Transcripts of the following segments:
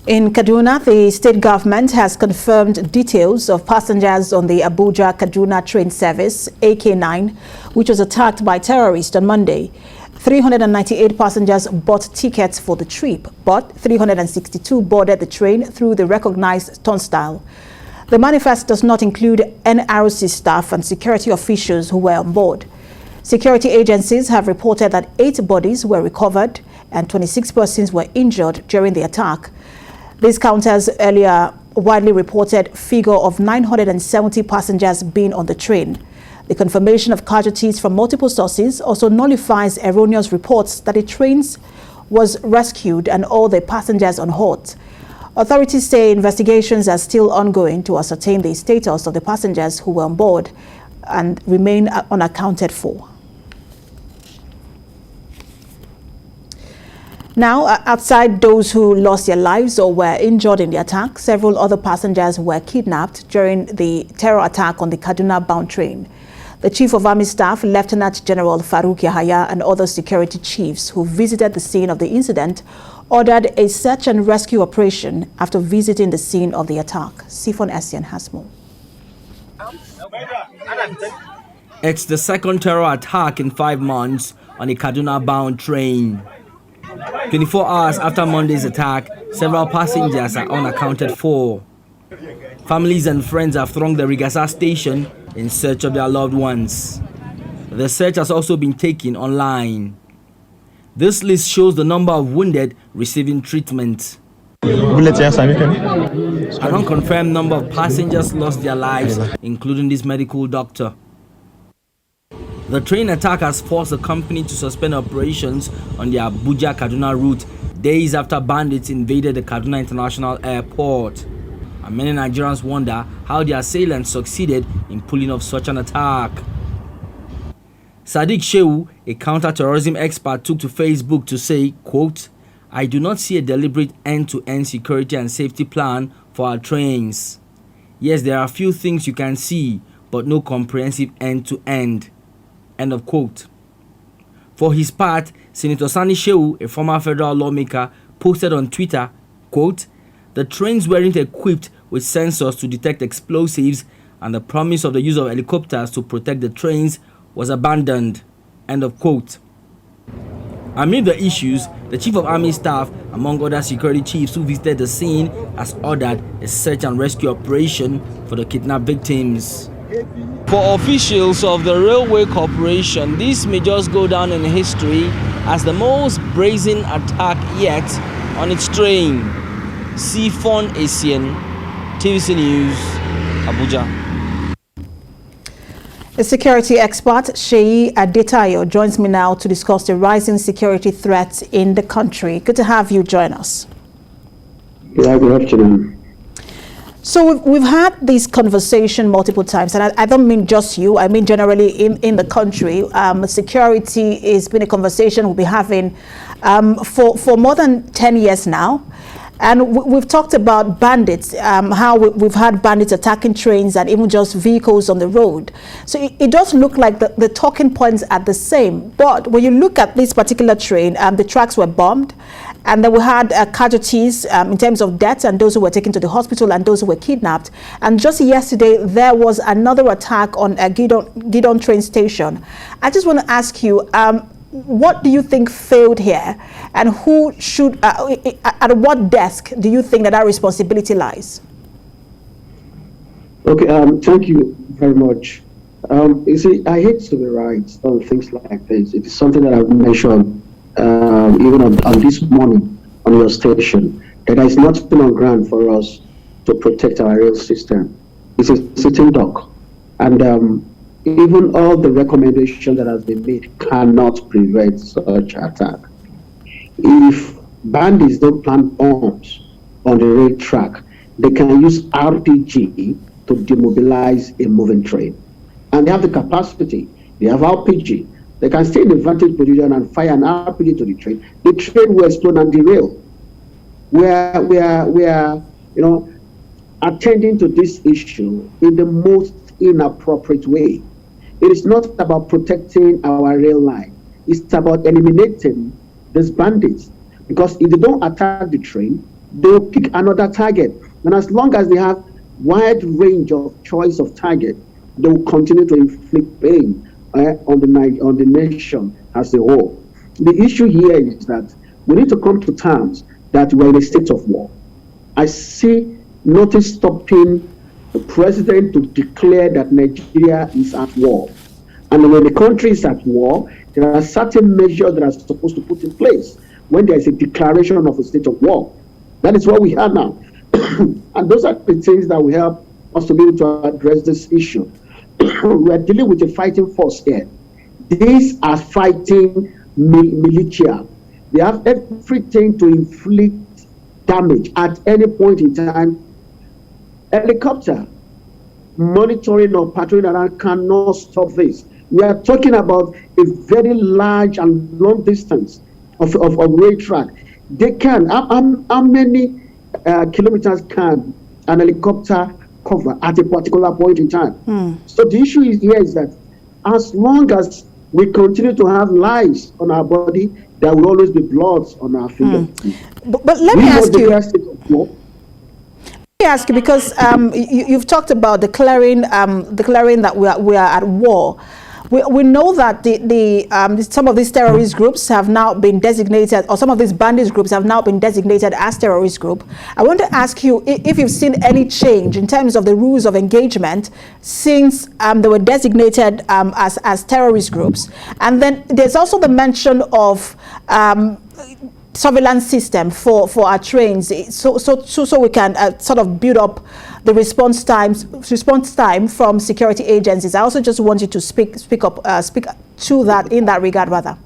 In Kaduna, the state government has confirmed details of passengers on the Abuja-Kaduna train service AK9, which was attacked by terrorists on Monday. 398 passengers bought tickets for the trip, but 362 boarded the train through the recognized turnstile. The manifest does not include NRC staff and security officials who were on board. Security agencies have reported that 8 bodies were recovered and 26 persons were injured during the attack. This counters earlier widely reported figure of 970 passengers being on the train. The confirmation of casualties from multiple sources also nullifies erroneous reports that the train was rescued and all the passengers on board. Authorities say investigations are still ongoing to ascertain the status of the passengers who were on board and remain unaccounted for. Now, outside those who lost their lives or were injured in the attack, several other passengers were kidnapped during the terror attack on the Kaduna-bound train. The Chief of Army Staff, Lieutenant General Faruk Yahaya, and other security chiefs who visited the scene of the incident ordered a search and rescue operation after visiting the scene of the attack. Sifon Essien has more. It's the second terror attack in 5 months on the Kaduna-bound train. 24 hours after Monday's attack, several passengers are unaccounted for. Families and friends have thronged the RICASA station in search of their loved ones. The search has also been taken online. This list shows the number of wounded receiving treatment. An unconfirmed number of passengers lost their lives, including this medical doctor. The train attack has forced the company to suspend operations on the Abuja-Kaduna route days after bandits invaded the Kaduna International Airport. And many Nigerians wonder how the assailants succeeded in pulling off such an attack. Sadiq Shehu, a counter-terrorism expert, took to Facebook to say, quote, "I do not see a deliberate end-to-end security and safety plan for our trains. Yes, there are a few things you can see, but no comprehensive end-to-end." End of quote. For his part, Senator Sani Shehu, a former federal lawmaker, posted on Twitter, quote, "The trains weren't equipped with sensors to detect explosives, and the promise of the use of helicopters to protect the trains was abandoned." End of quote. Amid the issues, the Chief of Army Staff, among other security chiefs who visited the scene, has ordered a search and rescue operation for the kidnapped victims. For officials of the Railway Corporation, this may just go down in history as the most brazen attack yet on its train. Sifon Essien, TVC News, Abuja. A security expert, Sheyi Adetayo, joins me now to discuss the rising security threats in the country. Good to have you join us. Yeah, good afternoon. So we've had this conversation multiple times, and I don't mean just you, I mean generally in the country. Security has been a conversation we'll be having for more than 10 years now. And we've talked about bandits, how we've had bandits attacking trains and even just vehicles on the road. So it does look like the talking points are the same. But when you look at this particular train, the tracks were bombed, and then we had casualties in terms of deaths and those who were taken to the hospital and those who were kidnapped. And just yesterday, there was another attack on a Gidon train station. I just want to ask you, what do you think failed here, and who should, at what desk do you think that responsibility lies? Okay, thank you very much. You see, I hate to be right on things like this. It is something that I've mentioned even on this morning on your station, that there is nothing on ground for us to protect our rail system. It's a sitting duck, and even all the recommendations that has been made cannot prevent such attack. If bandits don't plant bombs on the rail track, they can use RPG to demobilize a moving train. And they have the capacity, they have RPG. They can stay in the vantage position and fire an RPG to the train. The train will explode and derail. We are attending to this issue in the most inappropriate way. It is not about protecting our rail line. It's about eliminating these bandits. Because if they don't attack the train, they'll pick another target. And as long as they have wide range of choice of target, they will continue to inflict pain on the nation as a whole. The issue here is that we need to come to terms that we're in a state of war. I see nothing stopping the president to declare that Nigeria is at war. And when the country is at war, there are certain measures that are supposed to put in place when there is a declaration of a state of war. That is what we have now. And those are the things that will help us to be able to address this issue. We are dealing with a fighting force here. These are fighting militia. They have everything to inflict damage at any point in time. Helicopter monitoring or patrolling around cannot stop this. We are talking about a very large and long distance of rail track. They can. How many kilometers can an helicopter cover at a particular point in time? So the issue here is that as long as we continue to have lives on our body, there will always be blood on our fingers. But let me ask you, because you've talked about declaring that we are at war. We know that some of these terrorist groups have now been designated, or some of these bandit groups have now been designated as terrorist group. I want to ask you if you've seen any change in terms of the rules of engagement since they were designated as terrorist groups. And then there's also the mention of surveillance system for our trains, so we can sort of build up the response time from security agencies. I also just want you to speak to that in that regard, rather.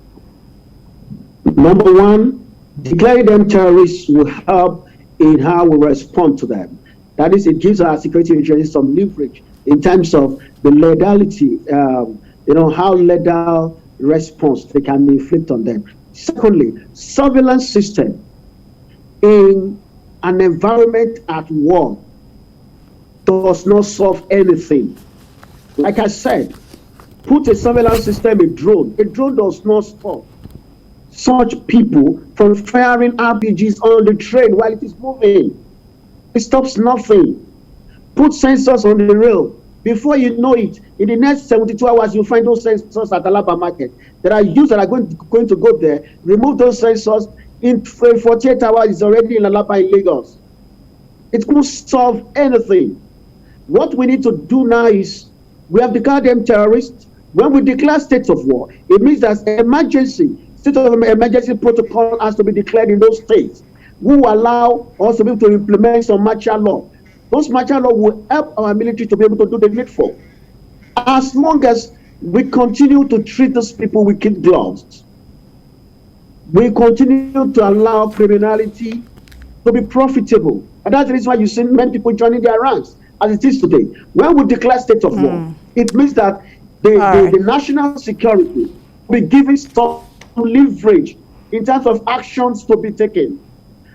Number one, declaring them terrorists will help in how we respond to them. That is, it gives our security agencies some leverage in terms of the legality, how legal response they can inflict on them. Secondly, surveillance system in an environment at war does not solve anything. Like I said, put a surveillance system, a drone. A drone does not stop such people from firing RPGs on the train while it is moving. It stops nothing. Put sensors on the rail. Before you know it, in the next 72 hours, you'll find those sensors at Alaba Market. There are youths that are going to go there, remove those sensors. In 48 hours, it's already in Alaba in Lagos. It won't solve anything. What we need to do now is, we have declared them terrorists. When we declare states of war, it means that state of emergency protocol has to be declared in those states, who allow us to be able to implement some martial law. Those martial law will help our military to be able to do the needful. As long as we continue to treat those people with kid gloves, we continue to allow criminality to be profitable. And that's the reason why you see many people joining their ranks, as it is today. When we declare state of war, it means that the national security will be given some leverage in terms of actions to be taken.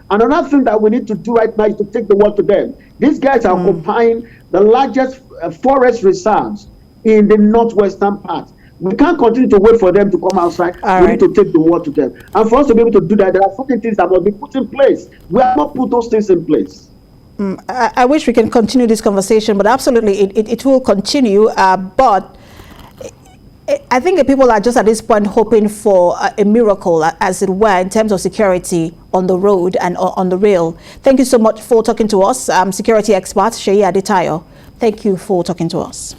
Another thing that we need to do right now is to take the word to them. These guys are occupying the largest forest reserves in the northwestern part. We can't continue to wait for them to come outside. We need to take the word to them. And for us to be able to do that, there are certain things that must be put in place. We have not put those things in place. I wish we can continue this conversation, but absolutely it will continue. But I think the people are just at this point hoping for a miracle, as it were, in terms of security on the road and on the rail. Thank you so much for talking to us. Security expert Sheyi Adetayo. Thank you for talking to us.